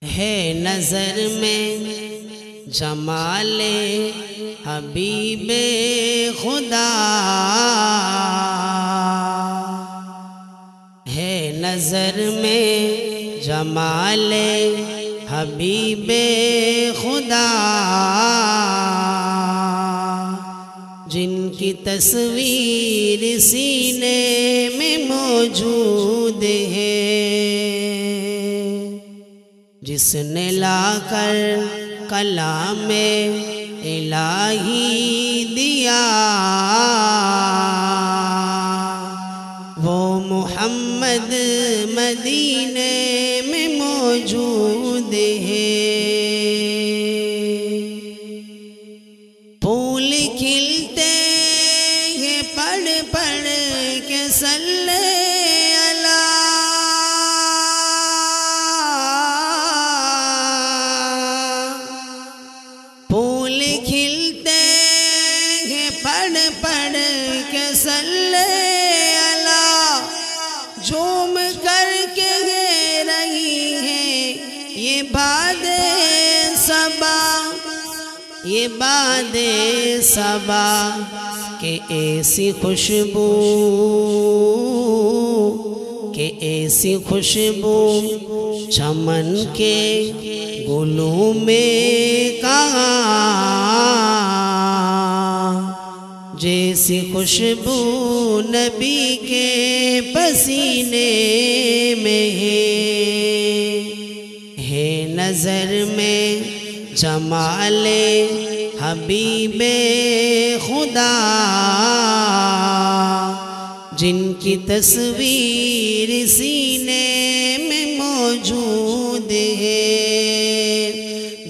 ہے نظر میں جمال حبیب خدا، ہے نظر میں جمال حبیب خدا، جن کی تصویر سینے میں موجود ہے، جس نے لا کر کلام الہی دیا، وہ محمد مدینے میں موجود ہے۔ پھول کھلتے ہیں پڑھ پڑھ کے صلی جھوم کر کے رہی ہے یہ باد صبا، یہ باد صبا کہ ایسی خوشبو، کہ ایسی خوشبو چمن کے گلوں میں کہاں، جیسی خوشبو نبی کے پسینے میں ہے نظر میں جمال حبیب خدا، جن کی تصویر سینے میں موجود ہے،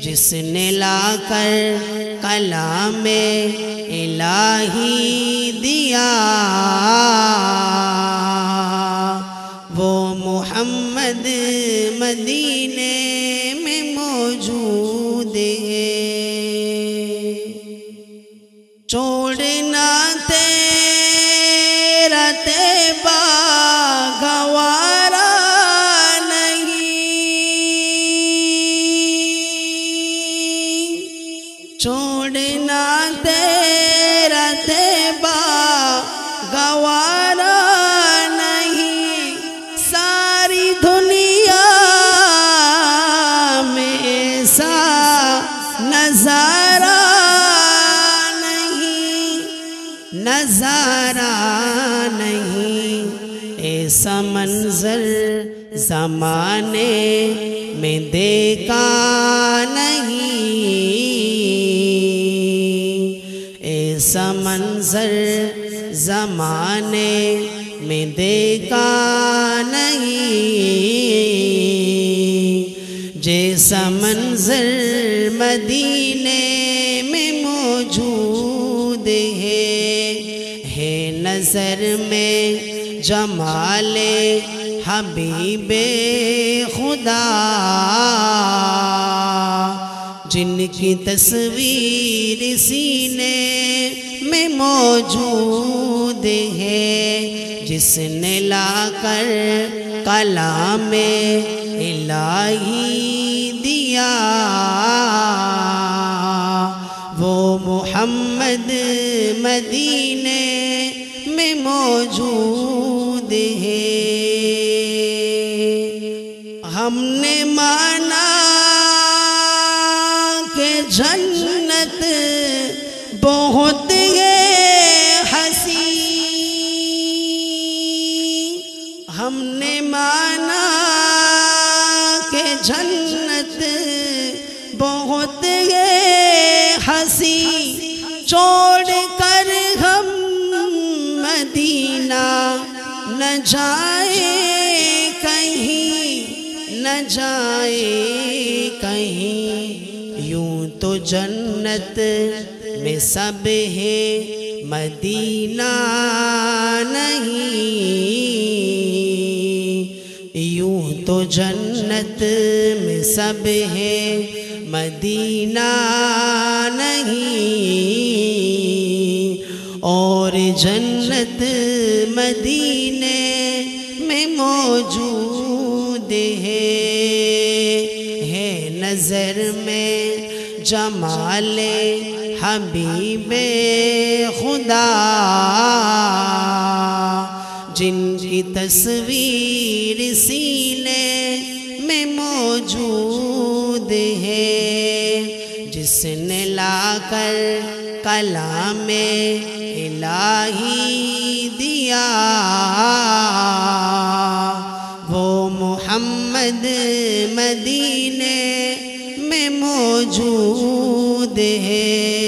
جس نے لا کر کلام الہی دیا، وہ محمد مدینے میں موجود ہے۔ چھوڑنا تیرا طیبہ گوارا نہیں، چھوڑنا تیرا طیبہ گوارا نہیں، ساری دنیا میں ایسا نظارہ نہیں، نظارہ نہیں، ایسا منظر زمانے میں دیکھا نہیں، ایسا منظر زمانے میں دیکھا نہیں، جیسا منظر مدینے میں موجود ہے نظر میں جمال حبیب خدا، جن کی تصویر سینے میں موجود ہے، جس نے لا کر کلام الہی دیا، وہ محمد مدینے میں موجود ہے۔ ہم نے مانا کہ جنت بہت ہے حسین، ہم نے مانا کہ جنت بہت ہے حسین، چھوڑ کر ہم مدینہ نہ جائے کہیں، نہ جائے کہیں، یوں تو جنت میں سب ہے مدینہ نہیں، یوں تو جنت میں سب ہے مدینہ نہیں، اور جنت مدینے میں موجود ہے نظر میں جمال حبیب خدا، جن کی تصویر سینے میں موجود ہے، جس نے لا کر کلام الہی دیا، وہ محمد مدینے میں موجود ہے۔